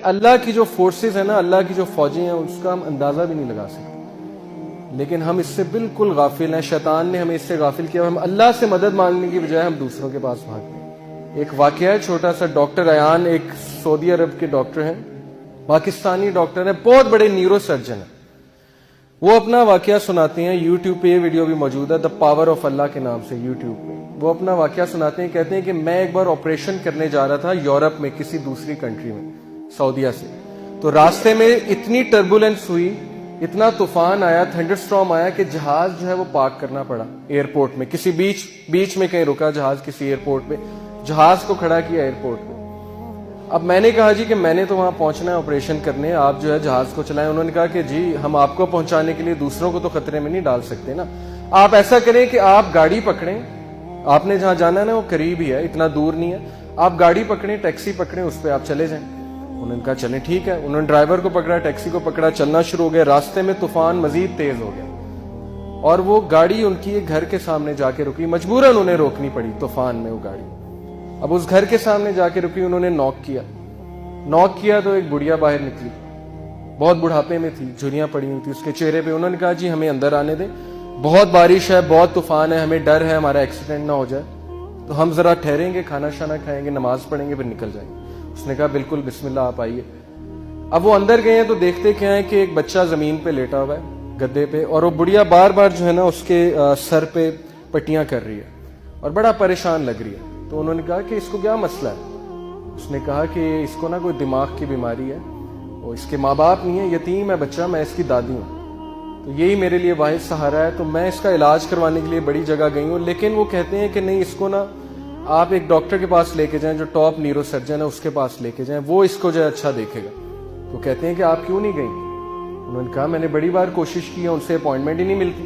اللہ کی جو فورسز ہیں نا، اللہ کی جو فوجیں ہیں، اس کا ہم اندازہ بھی نہیں لگا سکتے، لیکن ہم اس سے بالکل غافل ہیں۔ شیطان نے ہمیں اس سے غافل کیا، ہم اللہ سے مدد مانگنے کی بجائے ہم دوسروں کے پاس بھاگتے ہیں۔ ایک واقعہ ہے چھوٹا سا، ڈاکٹر ایان ایک سعودی عرب کے ڈاکٹر ہیں، پاکستانی ڈاکٹر ہیں، بہت بڑے نیورو سرجن ہیں۔ وہ اپنا واقعہ سناتے ہیں، یوٹیوب پہ یہ ویڈیو بھی موجود ہے، دا پاور آف اللہ کے نام سے یوٹیوب پہ۔ وہ اپنا واقعہ سناتے ہیں، کہتے ہیں کہ میں ایک بار آپریشن کرنے جا رہا تھا یورپ میں، کسی دوسری کنٹری میں، سعودیہ سے۔ تو راستے میں اتنی ٹربولنس ہوئی، اتنا طوفان آیا، تھنڈر سٹارم آیا کہ جہاز جو ہے وہ پارک کرنا پڑا ایئرپورٹ میں، کسی بیچ میں کہیں رکا جہاز، کسی ایئرپورٹ پہ جہاز کو کھڑا کیا ایئرپورٹ پہ۔ اب میں نے کہا جی کہ میں نے تو وہاں پہنچنا ہے آپریشن کرنے، آپ جو ہے جہاز کو چلائیں۔ انہوں نے کہا کہ جی ہم آپ کو پہنچانے کے لیے دوسروں کو تو خطرے میں نہیں ڈال سکتے نا، آپ ایسا کریں کہ آپ گاڑی پکڑیں، آپ نے جہاں جانا ہے نا وہ قریب ہی ہے، اتنا دور نہیں ہے، آپ گاڑی پکڑیں، ٹیکسی پکڑیں، اس پہ آپ چلے جائیں۔ انہوں نے کہا چلیں ٹھیک ہے۔ انہوں نے ڈرائیور کو پکڑا، ٹیکسی کو پکڑا، چلنا شروع ہو گیا۔ راستے میں طوفان مزید تیز ہو گیا اور وہ گاڑی ان کی ایک گھر کے سامنے جا کے رکی، مجبوراً انہیں روکنی پڑی طوفان میں وہ گاڑی۔ اب اس گھر کے سامنے جا کے رکی، انہوں نے نوک کیا تو ایک بڑھیا باہر نکلی، بہت بڑھاپے میں تھی، جھریاں پڑی ہوئی تھی اس کے چہرے پہ۔ انہوں نے کہا جی ہمیں اندر آنے دیں، بہت بارش ہے، بہت طوفان ہے، ہمیں ڈر ہے ہمارا ایکسیڈنٹ نہ ہو جائے، تو ہم ذرا ٹھہریں گے، کھانا شانا کھائیں گے، نماز پڑھیں گے، پھر نکل جائیں گے۔ اس نے کہا بالکل، بسم اللہ، آپ آئیے۔ اب وہ اندر گئے ہیں تو دیکھتے کیا ہے کہ ایک بچہ زمین پہ لیٹا ہوا ہے گدے پہ، اور وہ بڑھیا بار بار جو ہے نا اس کے سر پہ پٹیاں کر رہی ہے اور بڑا پریشان لگ رہی ہے۔ تو انہوں نے کہا کہ اس کو کیا مسئلہ ہے؟ اس نے کہا کہ اس کو نا کوئی دماغ کی بیماری ہے، اور اس کے ماں باپ نہیں ہے، یتیم ہے بچہ، میں اس کی دادی ہوں، تو یہی میرے لیے واحد سہارا ہے، تو میں اس کا علاج کروانے کے لیے بڑی جگہ گئی ہوں، لیکن وہ کہتے ہیں کہ نہیں، اس کو نا آپ ایک ڈاکٹر کے پاس لے کے جائیں جو ٹاپ نیورو سرجن ہے، اس کے پاس لے کے جائیں، وہ اس کو جو ہے اچھا دیکھے گا۔ تو کہتے ہیں کہ آپ کیوں نہیں گئیں؟ انہوں نے کہا میں نے بڑی بار کوشش کی ہے، ان سے اپوائنٹمنٹ ہی نہیں ملتی،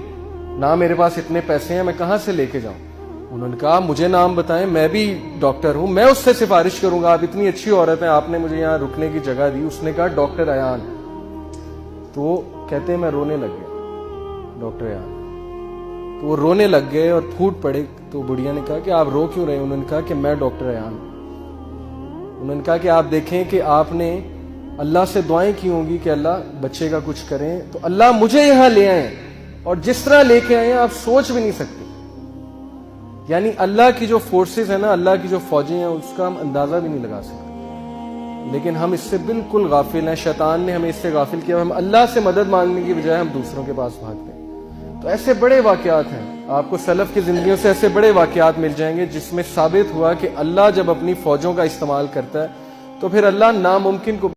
نہ میرے پاس اتنے پیسے ہیں، میں کہاں سے لے کے جاؤں؟ انہوں نے کہا مجھے نام بتائیں، میں بھی ڈاکٹر ہوں، میں اس سے سفارش کروں گا، آپ اتنی اچھی عورت ہیں، آپ نے مجھے یہاں رکنے کی جگہ دی۔ اس نے کہا ڈاکٹر ایان۔ تو وہ کہتے ہیں میں رونے لگ گیا، ڈاکٹر ایان۔ تو وہ رونے لگ گئے اور پھوٹ پڑے۔ تو بڑھیا نے کہا کہ آپ رو کیوں رہے؟ انہوں نے کہا کہ میں ڈاکٹر ایان۔ انہوں نے کہا کہ آپ دیکھیں کہ آپ نے اللہ سے دعائیں کی ہوں گی کہ اللہ بچے کا کچھ کریں، تو اللہ مجھے یہاں لے آئے، اور جس طرح لے کے آئے آپ سوچ بھی نہیں سکتے۔ یعنی اللہ کی جو فورسز ہیں نا، اللہ کی جو فوجیں ہیں، اس کا ہم اندازہ بھی نہیں لگا سکتے، لیکن ہم اس سے بالکل غافل ہیں۔ شیطان نے ہمیں اس سے غافل کیا، ہم اللہ سے مدد مانگنے کی بجائے ہم دوسروں کے پاس بھاگتے ہیں۔ تو ایسے بڑے واقعات ہیں، آپ کو سلف کی زندگیوں سے ایسے بڑے واقعات مل جائیں گے جس میں ثابت ہوا کہ اللہ جب اپنی فوجوں کا استعمال کرتا ہے تو پھر اللہ ناممکن کو